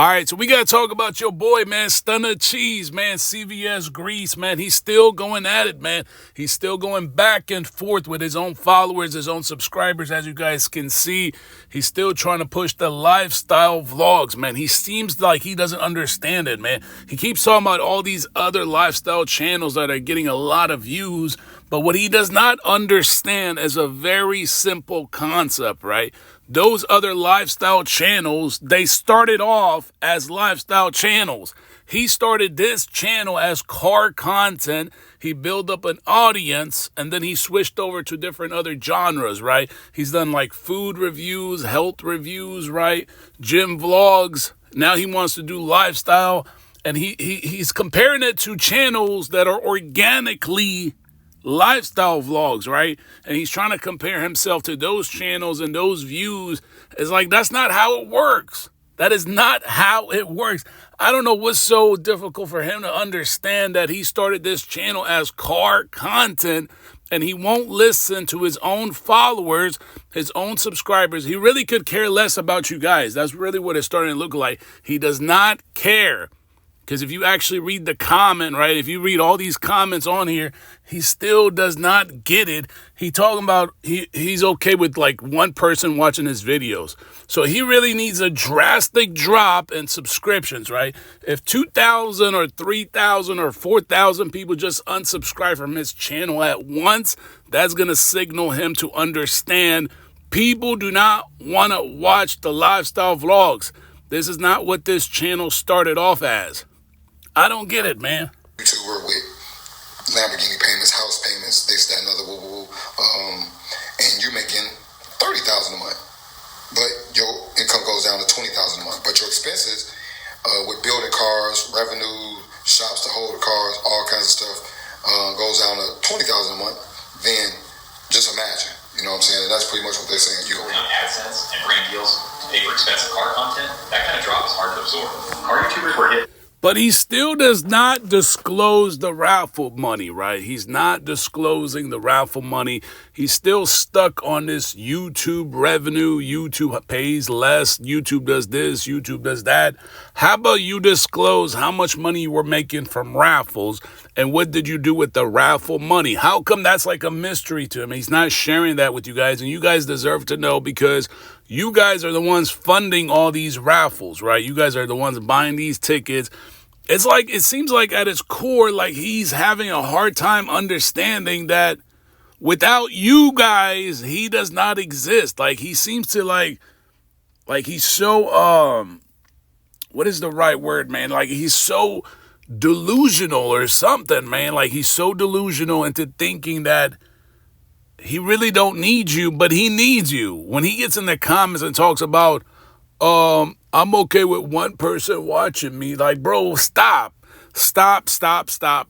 All right, so we got to talk about your boy, man, Stunna Cheese, man, CVS Grease, man. He's still going at it, man. He's still going back and forth with his own followers, his own subscribers, as you guys can see. He's still trying to push the lifestyle vlogs, man. He seems like he doesn't understand it, man. He keeps talking about all these other lifestyle channels that are getting a lot of views, but what he does not understand is a very simple concept, right? Those other lifestyle channels, they started off as lifestyle channels. He started this channel as car content. He built up an audience, and then he switched over to different other genres, right? He's done like food reviews, health reviews, right? Gym vlogs. Now he wants to do lifestyle, and he's comparing it to channels that are organically lifestyle vlogs, right? And he's trying to compare himself to those channels and those views. It's like, that's not how it works. That is not how it works. I don't know what's so difficult for him to understand that he started this channel as car content and he won't listen to his own followers, his own subscribers. He really could care less about you guys. That's really what it's starting to look like. He does not care. Because if you actually read the comment, right, if you read all these comments on here, he still does not get it. He talking about he's okay with like one person watching his videos. So he really needs a drastic drop in subscriptions, right? If 2,000 or 3,000 or 4,000 people just unsubscribe from his channel at once, that's going to signal him to understand people do not want to watch the lifestyle vlogs. This is not what this channel started off as. I don't get it, man. YouTuber with Lamborghini payments, house payments, this, that, and other, and you're making $30,000 a month, but your income goes down to $20,000 a month. But your expenses, with building cars, revenue, shops to hold the cars, all kinds of stuff, goes down to $20,000 a month. Then just imagine, you know what I'm saying? And that's pretty much what they're saying. You go on AdSense and brand deals to pay for expensive car content. That kind of drop is hard to absorb. Car YouTubers were hit. But he still does not disclose the raffle money, right? He's not disclosing the raffle money. He's still stuck on this YouTube revenue. YouTube pays less. YouTube does this. YouTube does that. How about you disclose how much money you were making from raffles and what did you do with the raffle money? How come that's like a mystery to him? He's not sharing that with you guys, and you guys deserve to know because you guys are the ones funding all these raffles, right? You guys are the ones buying these tickets. It's like, it seems like at its core, like he's having a hard time understanding that without you guys, he does not exist. Like he seems to like he's so, what is the right word, man? Like he's so delusional or something, man. Like he's so delusional into thinking that he really don't need you, but he needs you. When he gets in the comments and talks about, I'm okay with one person watching me. Like, bro, stop,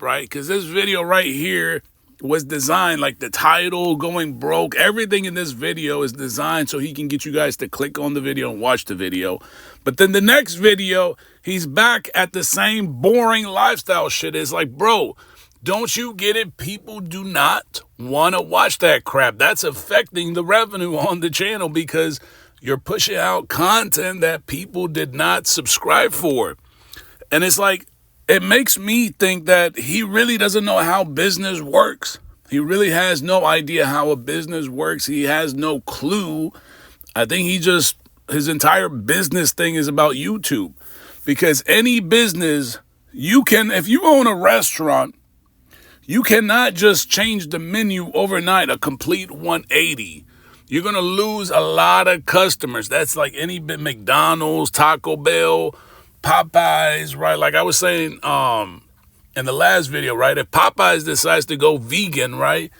right? Because this video right here was designed, like the title, going broke. Everything in this video is designed so he can get you guys to click on the video and watch the video. But then the next video, he's back at the same boring lifestyle shit. It's like, bro, don't you get it? People do not want to watch that crap. That's affecting the revenue on the channel because you're pushing out content that people did not subscribe for. And it's like, it makes me think that he really doesn't know how business works. He really has no idea how a business works. He has no clue. I think his entire business thing is about YouTube. Because any business, if you own a restaurant, you cannot just change the menu overnight, a complete 180. You're going to lose a lot of customers. That's like any McDonald's, Taco Bell, Popeyes, right? Like I was saying in the last video, right? If Popeyes decides to go vegan, right?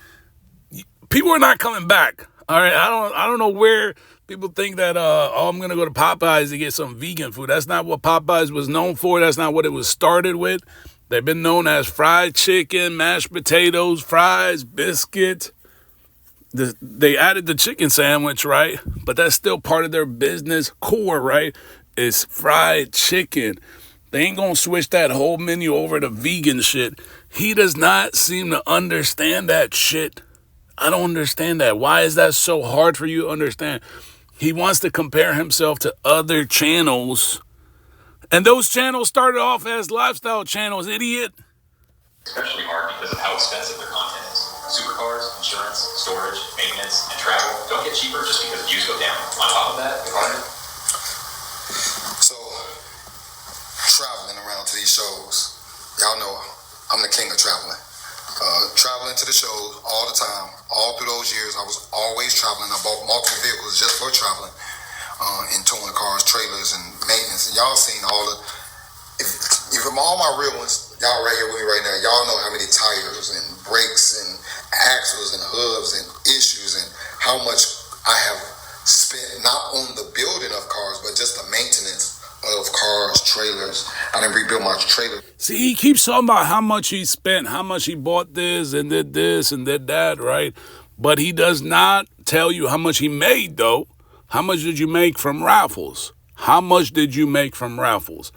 People are not coming back. All right. I don't know where people think that, I'm going to go to Popeyes to get some vegan food. That's not what Popeyes was known for. That's not what it was started with. They've been known as fried chicken, mashed potatoes, fries, biscuits. They added the chicken sandwich, right? But that's still part of their business core, right? It's fried chicken. They ain't gonna switch that whole menu over to vegan shit. He does not seem to understand that shit. I don't understand that. Why is that so hard for you to understand? He wants to compare himself to other channels And those channels started off as lifestyle channels, idiot. Especially hard because of how expensive their content is. Supercars, insurance, storage, maintenance, and travel don't get cheaper just because views go down. On top of that, the content. So, traveling around to these shows, y'all know I'm the king of traveling. Traveling to the shows all the time, all through those years, I was always traveling. I bought multiple vehicles just for traveling, and towing cars, trailers, and maintenance. And y'all seen all the, if all my real ones, y'all right here with me right now, y'all know how many tires and brakes and axles and hubs and issues and how much I have spent not on the building of cars, but just the maintenance of cars, trailers. I didn't rebuild my trailer. See, he keeps talking about how much he spent, how much he bought this and did that, right? But he does not tell you how much he made, though. How much did you make from raffles? How much did you make from raffles?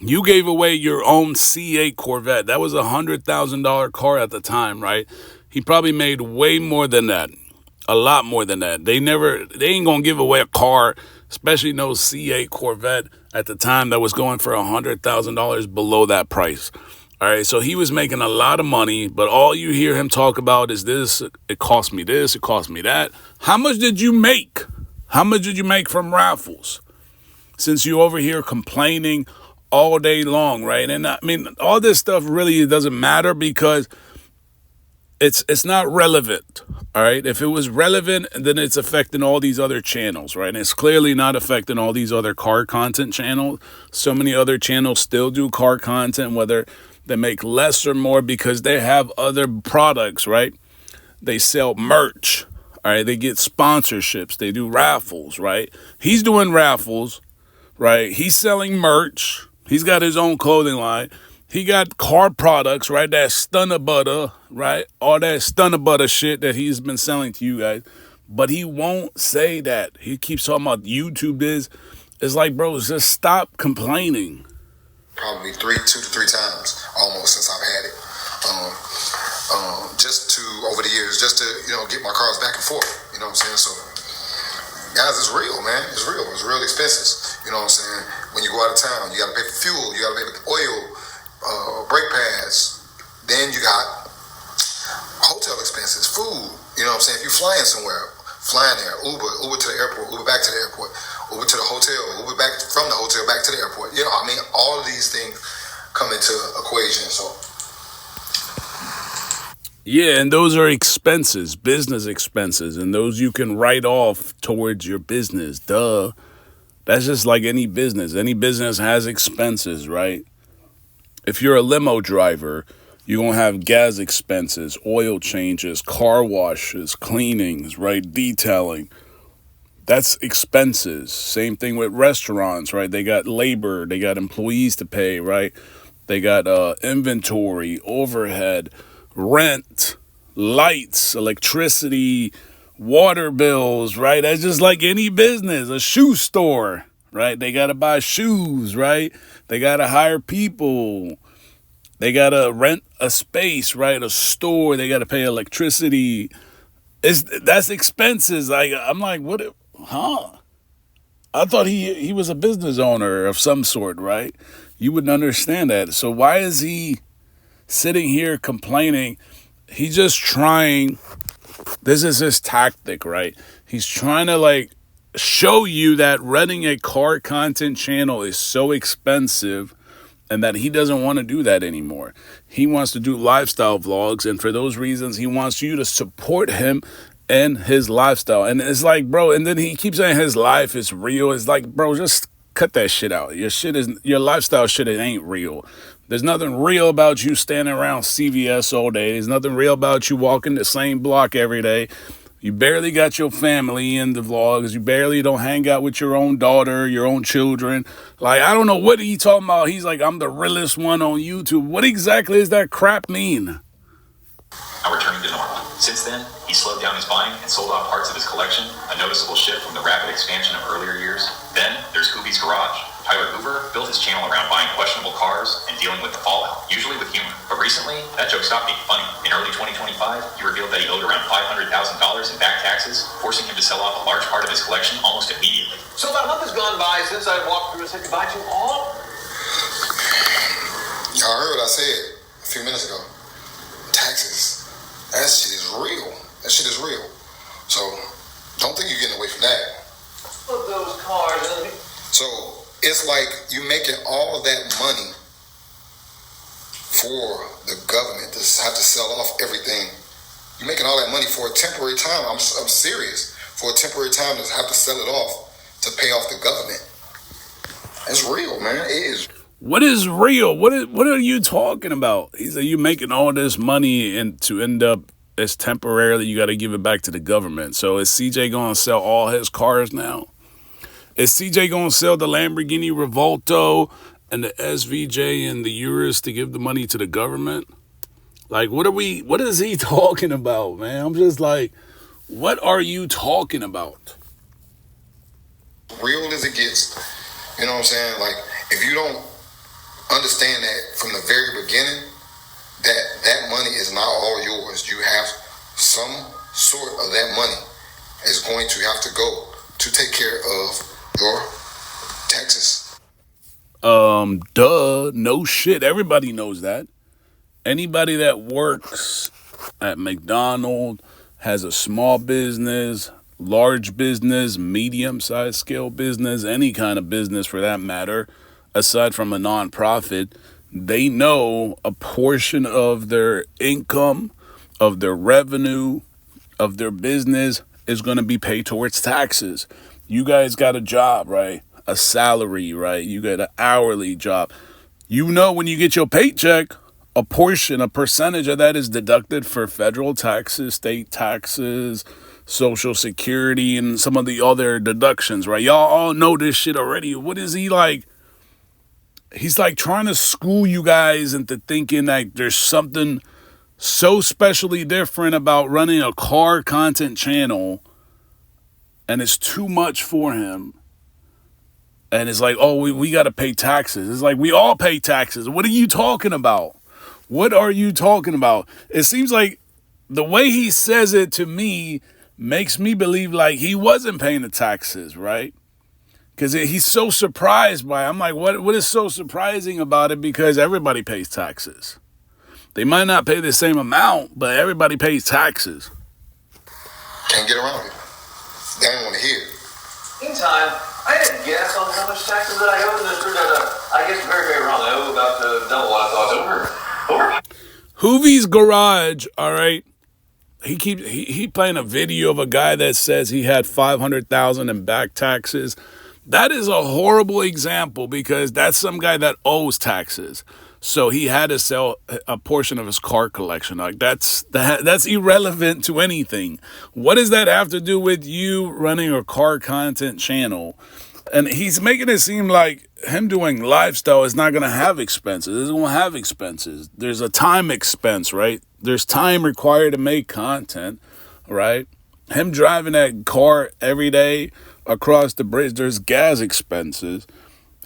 You gave away your own C8 Corvette. That was a $100,000 car at the time, right? He probably made way more than that. A lot more than that. They ain't gonna give away a car, especially no C8 Corvette at the time that was going for $100,000 below that price. All right, so he was making a lot of money, but all you hear him talk about is this, it cost me this, it cost me that. How much did you make? How much did you make from raffles? Since you over here complaining all day long, right? And I mean, all this stuff really doesn't matter because it's not relevant, all right? If it was relevant, then it's affecting all these other channels, right? And it's clearly not affecting all these other car content channels. So many other channels still do car content, whether they make less or more because they have other products, right? They sell merch, all right? They get sponsorships. They do raffles, right? He's doing raffles, right? He's selling merch. He's got his own clothing line. He got car products, right? That Stunna butter, right? All that Stunna butter shit that he's been selling to you guys. But he won't say that. He keeps talking about YouTube is. It's like, bro, just stop complaining. Probably 2 to 3 times almost since I've had it. Just to, over the years, just to, get my cars back and forth. You know what I'm saying? So, guys, it's real, man. It's real. It's real expenses. You know what I'm saying? When you go out of town, you got to pay for fuel. You got to pay for oil, brake pads. Then you got hotel expenses, food. You know what I'm saying? If you're flying somewhere, flying there, Uber to the airport, Uber back to the airport, Uber to the hotel, Uber back from the hotel back to the airport. All of these things come into equation. So. Yeah, and those are expenses, business expenses, and those you can write off towards your business. Duh. That's just like any business. Any business has expenses, right? If you're a limo driver, you're going to have gas expenses, oil changes, car washes, cleanings, right? Detailing. That's expenses. Same thing with restaurants, right? They got labor, they got employees to pay, right? They got inventory, overhead, rent, lights, electricity, water bills, right? That's just like any business. A shoe store, right? They got to buy shoes, right? They got to hire people. They got to rent a space, right? A store. They got to pay electricity. That's expenses. I'm like, what? Huh? I thought he was a business owner of some sort, right? You wouldn't understand that. So why is he sitting here complaining? He's just trying. This is his tactic, right? He's trying to show you that running a car content channel is so expensive and that he doesn't want to do that anymore. He wants to do lifestyle vlogs, and for those reasons, he wants you to support him and his lifestyle. And it's like, bro, and then he keeps saying his life is real. It's like, bro, just cut that shit out. Your lifestyle shit, it ain't real. There's nothing real about you standing around CVS all day. There's nothing real about you walking the same block every day. You barely got your family in the vlogs. You barely don't hang out with your own daughter, your own children. I don't know what he talking about. He's like, I'm the realest one on YouTube. What exactly does that crap mean? Now returning to normal. Since then, he slowed down his buying and sold off parts of his collection, a noticeable shift from the rapid expansion of earlier years. Then, there's Hoobie's Garage. Tyler Hoover built his channel around buying questionable cars and dealing with the fallout, usually with humor. But recently, that joke stopped being funny. In early 2025, he revealed that he owed around $500,000 in back taxes, forcing him to sell off a large part of his collection almost immediately. So about a month has gone by since I walked through and said goodbye to all. I said a few minutes ago. Taxes. That shit is real. That shit is real. So don't think you're getting away from that. Look, those cars. So it's like you making all of that money for the government to have to sell off everything. You're making all that money for a temporary time. I'm serious. For a temporary time to have to sell it off to pay off the government. It's real, man. It is. What is real? What are you talking about? He said you making all this money and to end up as temporarily you got to give it back to the government. So is CJ going to sell all his cars now? Is CJ going to sell the Lamborghini Revolto and the SVJ and the Urus to give the money to the government? Like, what is he talking about, man? I'm just like, what are you talking about? Real as it gets. You know what I'm saying? Like, if you don't understand that from the very beginning, that money is not all yours. You have some sort of that money is going to have to go to take care of your taxes. Duh, no shit. Everybody knows that. Anybody that works at McDonald's, has a small business, large business, medium-sized scale business, any kind of business for that matter, aside from a nonprofit, they know a portion of their income, of their revenue, of their business is going to be paid towards taxes. You guys got a job, right? A salary, right? You got an hourly job. You know when you get your paycheck, a percentage of that is deducted for federal taxes, state taxes, Social Security, and some of the other deductions, right? Y'all all know this shit already. What is he like? He's like trying to school you guys into thinking that there's something so specially different about running a car content channel and it's too much for him. And it's like, oh, we got to pay taxes. It's like, we all pay taxes. What are you talking about? What are you talking about? It seems like the way he says it to me makes me believe like he wasn't paying the taxes, right? Because he's so surprised by it. I'm like, what is so surprising about it? Because everybody pays taxes. They might not pay the same amount, but everybody pays taxes. Can't get around it. They don't want to hear it. Meantime, I didn't guess on how much taxes that I owe in this group. I guess very, very wrong. I owe about double what I thought. Over. Hoovie's Garage, all right? He playing a video of a guy that says he had $500,000 in back taxes. That is a horrible example because that's some guy that owes taxes. So he had to sell a portion of his car collection. Like that's irrelevant to anything. What does that have to do with you running a car content channel? And he's making it seem like him doing lifestyle is not going to have expenses. It's going to have expenses. There's a time expense, right? There's time required to make content, right? Him driving that car every day across the bridge, there's gas expenses.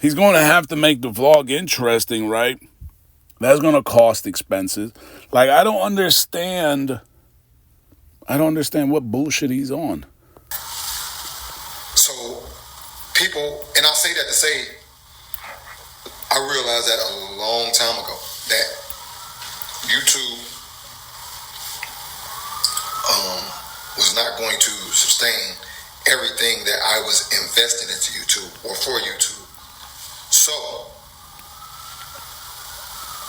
He's going to have to make the vlog interesting, right? That's going to cost expenses. Like, I don't understand what bullshit he's on. So, people, and I say that to say, I realized that a long time ago, that YouTube was not going to sustain everything that I was investing into YouTube or for YouTube. So,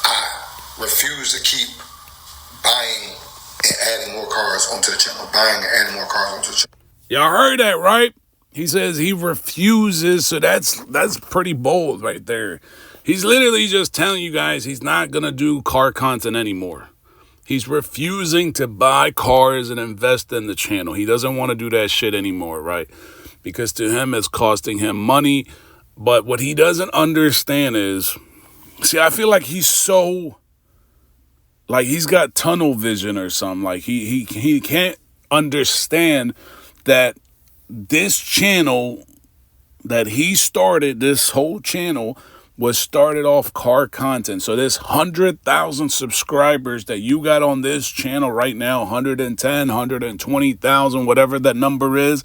I refuse to keep buying and adding more cars onto the channel. Y'all heard that, right? He says he refuses, so that's pretty bold right there. He's literally just telling you guys he's not going to do car content anymore. He's refusing to buy cars and invest in the channel. He doesn't want to do that shit anymore, right? Because to him, it's costing him money. But what he doesn't understand is, see, I feel like he's so, like he's got tunnel vision or something. Like he can't understand that this channel that he started, this whole channel was started off car content. So this 100,000 subscribers that you got on this channel right now, 110, 120,000, whatever that number is,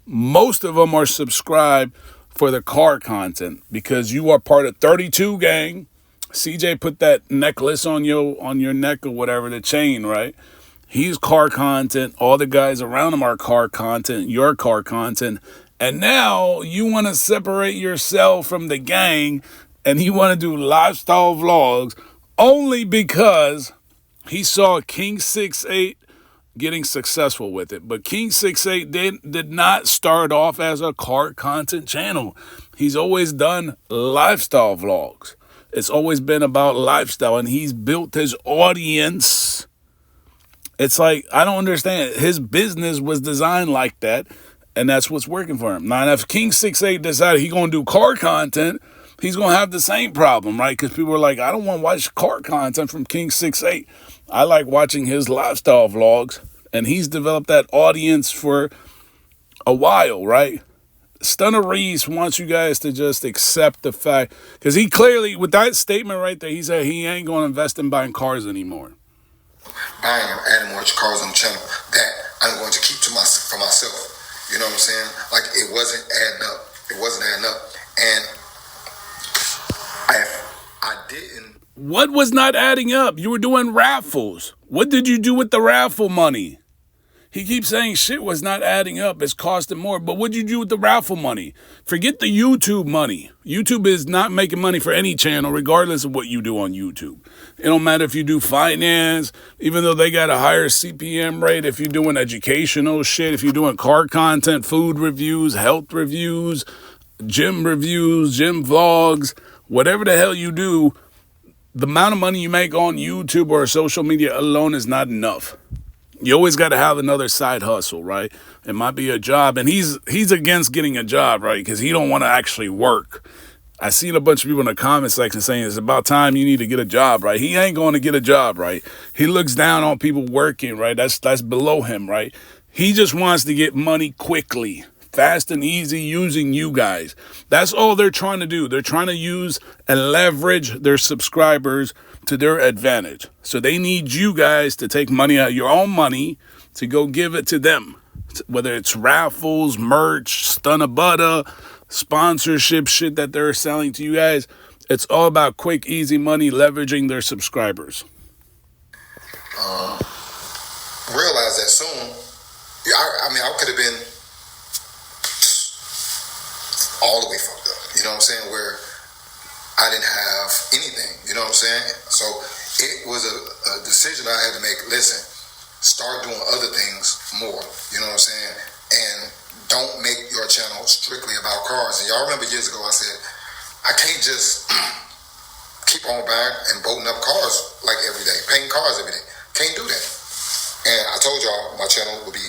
most of them are subscribed for the car content because you are part of 32 gang. CJ put that necklace on your neck or whatever, the chain, right? He's car content. All the guys around him are car content. Your car content. And now you want to separate yourself from the gang and you want to do lifestyle vlogs only because he saw King 68 getting successful with it. But King 68 did not start off as a car content channel. He's always done lifestyle vlogs. It's always been about lifestyle, and he's built his audience. It's like, I don't understand. His business was designed like that, and that's what's working for him. Now, if King 68 decided he's going to do car content, he's going to have the same problem, right? Because people are like, I don't want to watch car content from King 68. I like watching his lifestyle vlogs, and he's developed that audience for a while, right? Stunna Reese wants you guys to just accept the fact, because he clearly, with that statement right there, he said he ain't going to invest in buying cars anymore. Buying or adding more cars on the channel that I'm going to keep for myself. You know what I'm saying? Like, it wasn't adding up. It wasn't adding up. And I didn't. What was not adding up? You were doing raffles. What did you do with the raffle money? He keeps saying shit was not adding up. It's costing more. But what did you do with the raffle money? Forget the YouTube money. YouTube is not making money for any channel, regardless of what you do on YouTube. It don't matter if you do finance, even though they got a higher CPM rate, if you're doing educational shit, if you're doing car content, food reviews, health reviews, gym vlogs, whatever the hell you do, the amount of money you make on YouTube or social media alone is not enough. You always got to have another side hustle, right? It might be a job, and he's against getting a job, right? Because he don't want to actually work. I seen a bunch of people in the comment section saying it's about time you need to get a job, right? He ain't going to get a job, right? He looks down on people working, right? That's below him, right? He just wants to get money quickly, fast and easy, using you guys. That's all they're trying to do. They're trying to use and leverage their subscribers to their advantage. So they need you guys to take money out of your own money to go give it to them. Whether it's raffles, merch, Stunna Butter, sponsorship shit that they're selling to you guys. It's all about quick, easy money, leveraging their subscribers. Realize that soon. Yeah, I could have been all the way fucked up. You know what I'm saying? Where I didn't have anything. You know what I'm saying? So it was a decision I had to make. Listen, start doing other things more. You know what I'm saying? And don't make your channel strictly about cars. And y'all remember years ago I said, I can't just keep on buying and boating up cars like every day, painting cars every day. Can't do that. And I told y'all my channel will be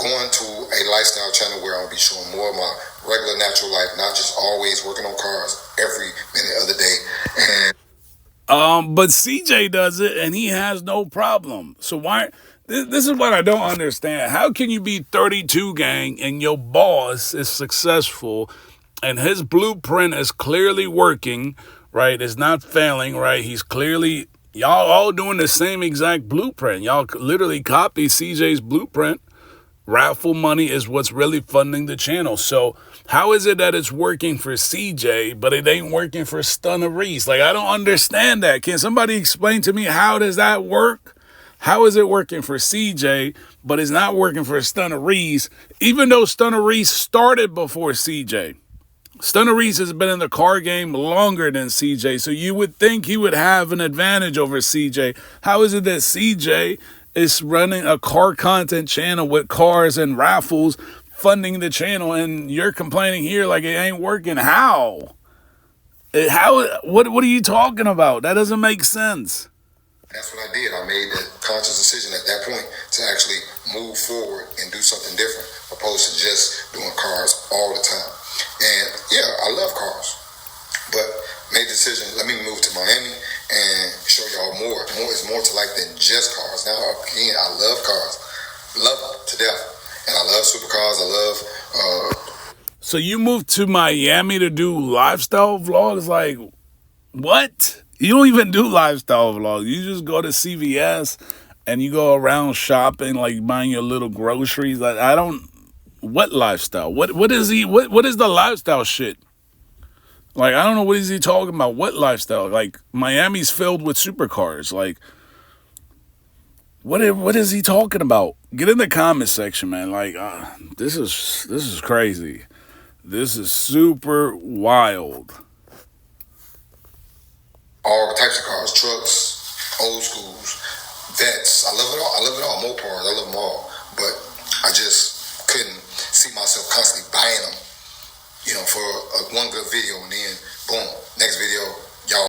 going to a lifestyle channel where I'll be showing more of my regular natural life, not just always working on cars every minute of the day. And but CJ does it and he has no problem. So why? This is what I don't understand. How can you be 32 gang and your boss is successful and his blueprint is clearly working, right? It's not failing, right? He's clearly, y'all all doing the same exact blueprint. Y'all literally copy CJ's blueprint. Raffle money is what's really funding the channel. So how is it that it's working for CJ, but it ain't working for Stunna Reese? Like, I don't understand that. Can somebody explain to me how does that work? How is it working for CJ, but it's not working for Stunna Reese, even though Stunna Reese started before CJ? Stunna Reese has been in the car game longer than CJ, so you would think he would have an advantage over CJ. How is it that CJ is running a car content channel with cars and raffles, funding the channel, and you're complaining here like it ain't working? How? What are you talking about? That doesn't make sense. That's what I did. I made that conscious decision at that point to actually move forward and do something different, opposed to just doing cars all the time. And yeah, I love cars, but made the decision, let me move to Miami and show y'all more. It's more to life than just cars. Now, again, I love cars. Love them to death. And I love supercars. I love... So you moved to Miami to do lifestyle vlogs? Like, what? You don't even do lifestyle vlogs. You just go to CVS and you go around shopping, like buying your little groceries. Like, what lifestyle? What is the lifestyle shit? Like, I don't know, what is he talking about? What lifestyle? Like, Miami's filled with supercars. Like, what is he talking about? Get in the comment section, man. Like, this is crazy. This is super wild. All types of cars, trucks, old schools, vets. I love it all. I love it all. Mopars. I love them all. But I just couldn't see myself constantly buying them, for one good video, and then boom, next video,